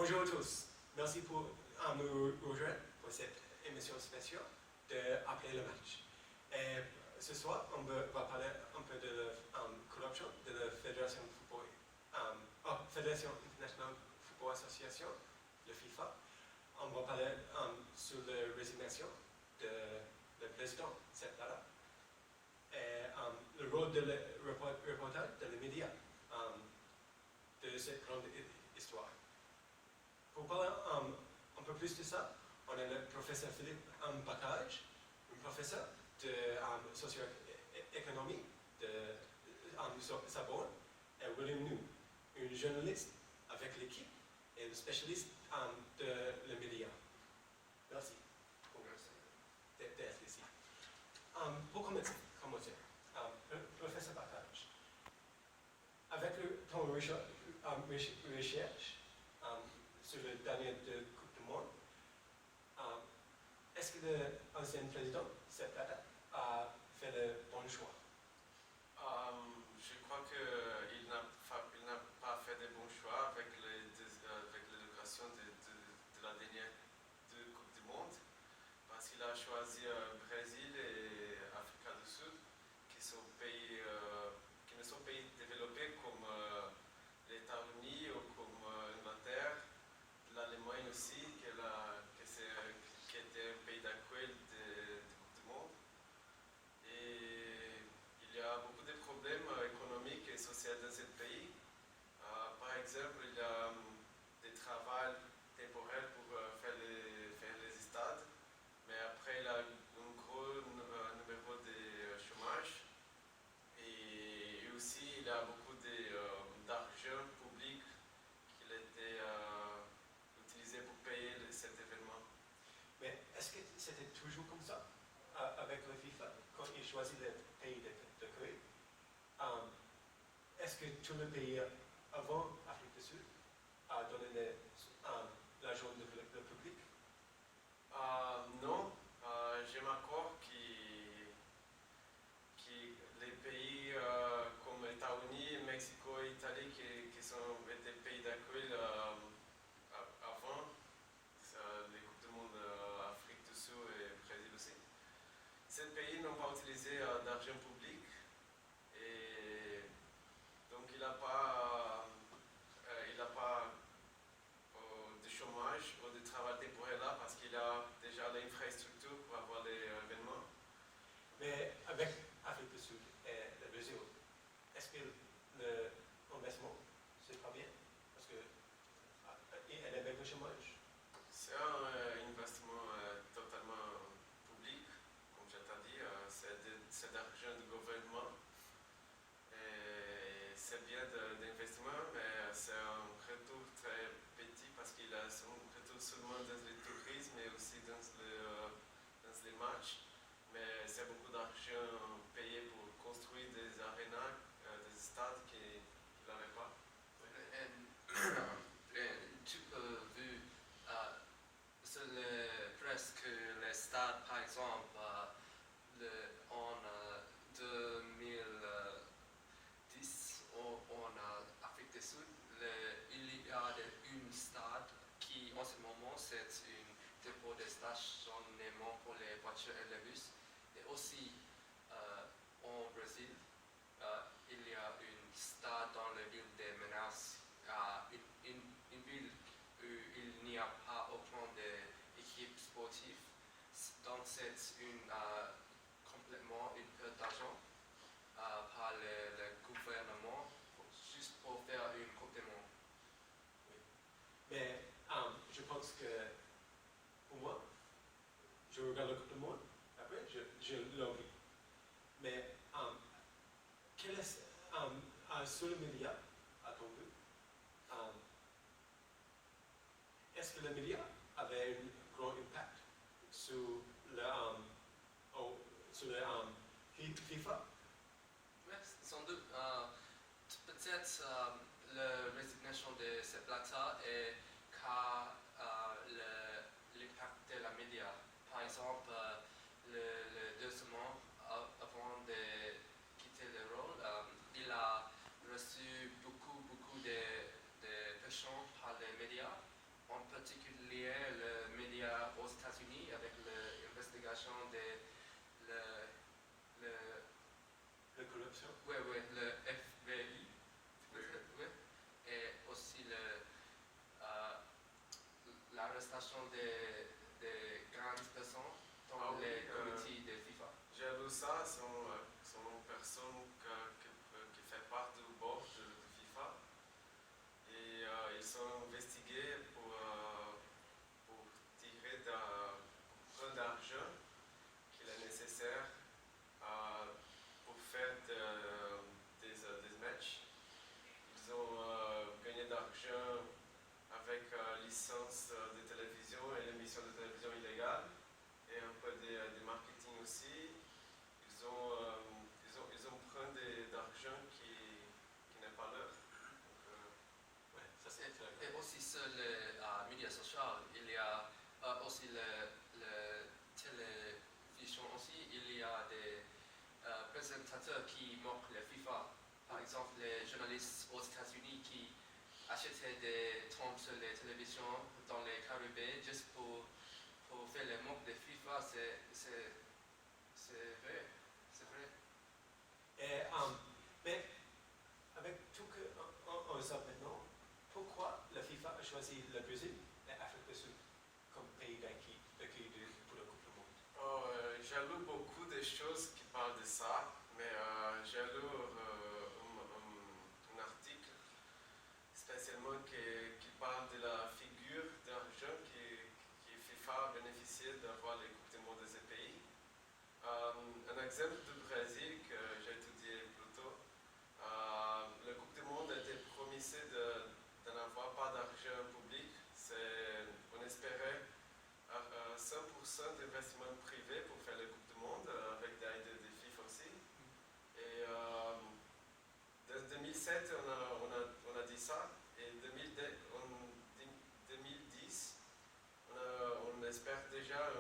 Bonjour à tous. Merci pour nous rejoindre pour cette émission spéciale après le match. Et ce soir, on va parler un peu de la corruption de la Fédération internationale de football association, le FIFA. On va parler sur la résignation de le président Sepp Blatter et le rôle de reportage de les médias de cette grande histoire. Pour parler un peu plus de ça, on a le professeur Philippe Bacage, un professeur de socio-économie de Sorbonne, et William New, un journaliste avec l'équipe et un spécialiste de les médias. Merci d'être ici. Pour commencer, professeur Bacage, avec ton recherche sur le dernier de Coupe du Monde, est-ce que l'ancien président, Sepp Blatter, a fait le bon choix? Je crois qu'il n'a pas fait de bons choix avec l'éducation de la dernière Coupe du Monde, parce qu'il a choisi Brésil et Afrique du Sud, qui ne sont pays développés comme les États-Unis ou comme l'Angleterre, l'Allemagne aussi, qui était un pays d'accueil de Coupe du Monde. Et il y a beaucoup de problèmes économiques et sociaux dans ce pays. Par exemple, il y a des travaux temporaires pour faire les stades, mais après il y a un gros numéro de chômage. Et aussi, il y a beaucoup d'argent public qui a été utilisé pour payer cet événement. Mais est-ce que c'était toujours comme ça avec le FIFA, quand il choisit le pays d'accueil? Est-ce que tous les pays avant Afrique du Sud a donné l'argent de le public? Non, je m'accorde que les pays comme les États-Unis, Mexico et Italie, qui sont des pays d'accueil avant les Coupes du Monde Afrique du Sud et Brésil aussi, ces pays n'ont pas utilisé d'argent public et donc il n'a pas de chômage ou de travail temporaire là parce qu'il a déjà l'infrastructure pour avoir les événements. Mais avec Afrique du Sud et le Brésil, est-ce que l'investissement, c'est pas bien? Parce qu'elle est avec le chômage. C'est un investissement totalement public, comme je t'ai dit, c'est d'argent du gouvernement. C'est bien d'investissement, mais c'est un retour très petit parce qu'il a un retour seulement dans le tourisme et aussi dans les matchs. Mais c'est beaucoup d'argent payé pour construire des arénas, des stades qu'il n'avait pas. Tu peux voir sur presque les stades, par exemple, en 2010 en Afrique du Sud, il y a un stade qui en ce moment c'est un dépôt de stationnement pour les voitures et les bus. Et aussi en Brésil, il y a un stade dans la ville de Manaus, une ville où il n'y a pas aucun d'équipe sportive. Donc c'est complètement une perte d'argent par le gouvernement juste pour faire une Coupe du Monde. Oui. Mais je pense que pour moi, je regarde la Coupe du Monde, après je l'oublie. Mais quel est sur les médias, à ton but, est-ce que les médias avaient un grand impact sur le FIFA? Oui, sans doute. Peut-être la résignation de Sepp Blatter est car l'impact de la média. Par exemple, le 2 semaines avant de quitter le rôle, il a reçu beaucoup de pression par les médias particulier le média aux États-Unis avec l'investigation de le, La corruption. le FBI, ouais, et aussi l'arrestation des grandes personnes dans Ah oui, les comités de FIFA. J'ai lu ça, sont une personne qui fait partie du board de FIFA et ils sont investigués pour tirer plein d'argent qu'il est nécessaire pour faire des matchs. Ils ont gagné d'argent avec licence de télévision et l'émission de télévision illégale et un peu de marketing aussi. Ils ont pris d'argent qui n'est pas leur. Donc, Ouais, ça c'est très Et aussi sur les médias sociaux, il y a aussi le télévision aussi, il y a des présentateurs qui moquent la FIFA. Par exemple, les journalistes aux États-Unis qui achetaient des tombes sur les télévisions dans les Caraïbes juste pour faire les moques de FIFA, c'est vrai. C'est vrai. Et, mais avec tout ce qu'on sait maintenant, pourquoi la FIFA a choisi le Brésil et l'Afrique du Sud comme pays d'accueil pour la Coupe du Monde? J'ai lu beaucoup de choses qui parlent de ça, mais j'ai lu un article spécialement qui parle de la figure d'argent qui FIFA a bénéficié d'avoir les Coupes du Monde de ces pays. Un exemple du Brésil que j'ai étudié plus tôt, la Coupe du Monde a été promise de n'avoir pas d'argent public. On espérait 100% d'investissement privé pour faire la Coupe du Monde avec l'aide de FIFA aussi. Et en 2007, on a dit ça. Et en 2010, on espère déjà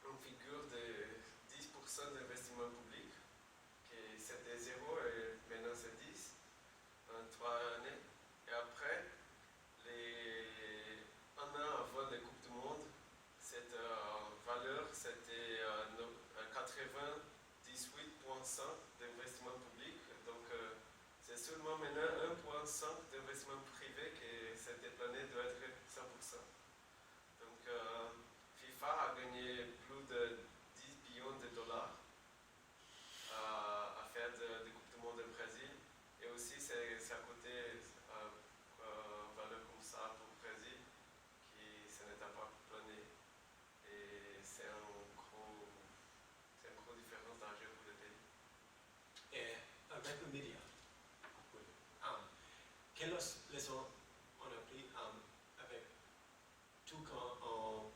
une figure de 10% d'investissement public, qui c'était 0 et maintenant c'est 10 en 3 années. Et après, un an avant la Coupe du Monde, cette valeur c'était 98% d'investissement public. Donc c'est seulement maintenant 1% d'investissement privé que cette planète doit être 100%. Donc FIFA a gagné plus de 10 billions de dollars à faire de Coupe du Monde au Brésil. Et aussi c'est à côté valeur comme ça pour le Brésil qui ce n'était pas plané. Et c'est une grosse différence d'argent pour le pays. Et avec les médias, quelles leçons on a appris avec tout qu'on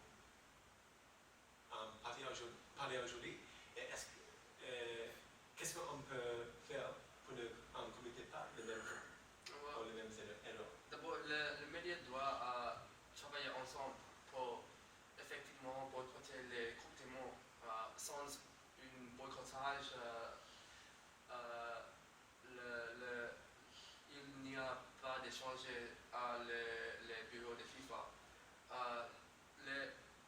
parlé aujourd'hui? Et qu'est-ce qu'on peut faire pour ne commettre pas les mêmes erreurs? D'abord, le média doit travailler ensemble pour effectivement boycotter les Coupes du Monde. Sans un boycottage, il n'y a pas d'échange à les bureaux de FIFA.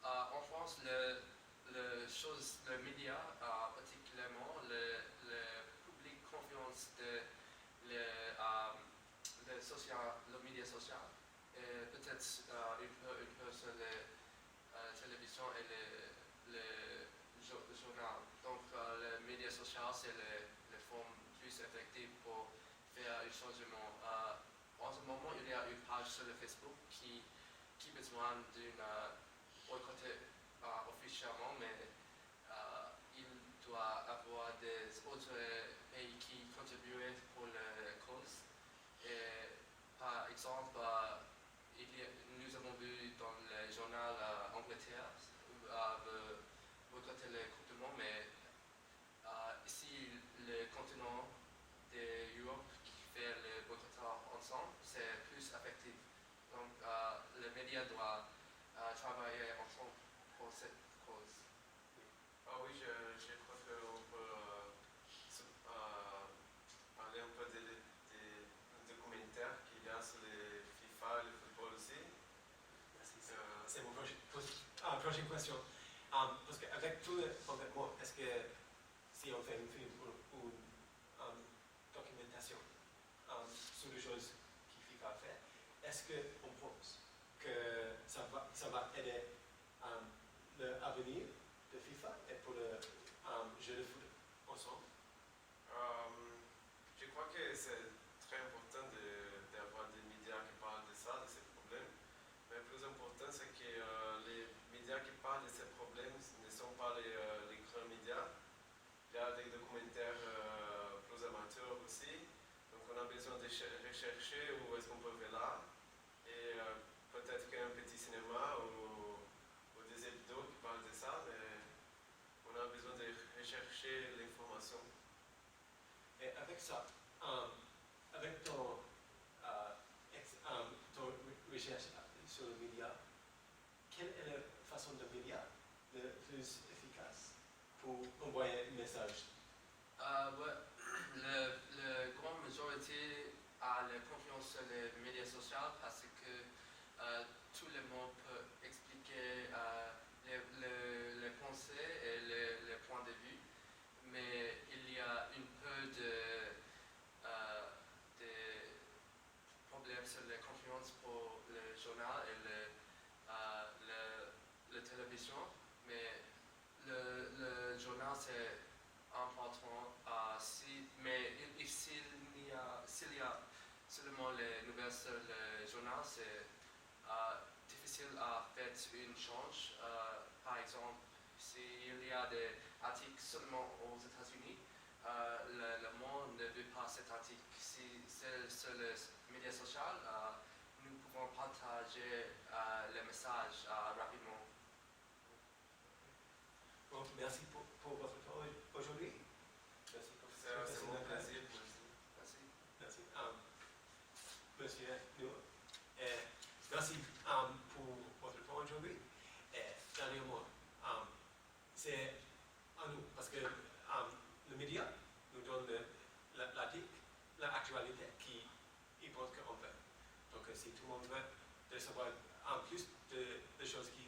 En France, le média, particulièrement le public confiance de le média social, et peut-être une peu sur la télévision et le journal. Donc le média social, c'est la forme plus effective pour faire un changement. En ce moment, il y a une page sur le Facebook qui a besoin d'une boycotter officiellement, mais il doit avoir des autres pays qui contribuent pour la cause. Et, par exemple, nous avons vu dans le journal Angleterre boycotter les Coupes du Monde, mais ici, le continent de l'Europe qui fait le boycottage ensemble, c'est plus effectif. Donc, les médias doivent travailler ensemble pour cette cause. Ah oui, je crois qu'on peut parler un peu des documentaires qu'il y a sur les FIFA et le football aussi. prochaine question. Parce qu'avec tout le complètement, est-ce que si on fait un film ou une documentation sur les choses qui FIFA fait, est-ce qu'on pense que ça va aider l'avenir de FIFA et pour le jeu de foot ensemble? Je crois que c'est très important d'avoir des médias qui parlent de ça, de ces problèmes. Mais le plus important, c'est que les médias qui parlent de ces problèmes ne sont pas les grands médias. Il y a des documentaires plus amateurs aussi. Donc on a besoin de rechercher où est-ce qu'on peut faire là. Et peut-être qu'un petit cinéma ou des hebdos qui parlent de ça, mais on a besoin de rechercher l'information. Et avec ça, avec ton recherche sur les médias, quelle est la façon de média le plus efficace pour envoyer un message? Ouais, la grande majorité a la confiance sur les médias sociaux parce que tout le monde peut expliquer les pensées et les points de vue, mais il y a un peu de problèmes sur la confiance pour le journal et la télévision, mais le journal c'est important, mais s'il y a seulement les nouvelles sur le journal, c'est difficile à faire une change. Par exemple, s'il y a des articles seulement aux États-Unis, le monde ne veut pas cet article. Si c'est sur les médias sociaux, nous pouvons partager le message rapidement. Donc, merci pour votre temps aujourd'hui. Merci pour C'est mon plaisir. Merci. Merci. Monsieur Nour, merci pour votre temps aujourd'hui. Et dernièrement, c'est à nous, parce que le média nous donne l'actualité qui pense qu'on veut. Donc, si tout le monde veut savoir en plus de choses qui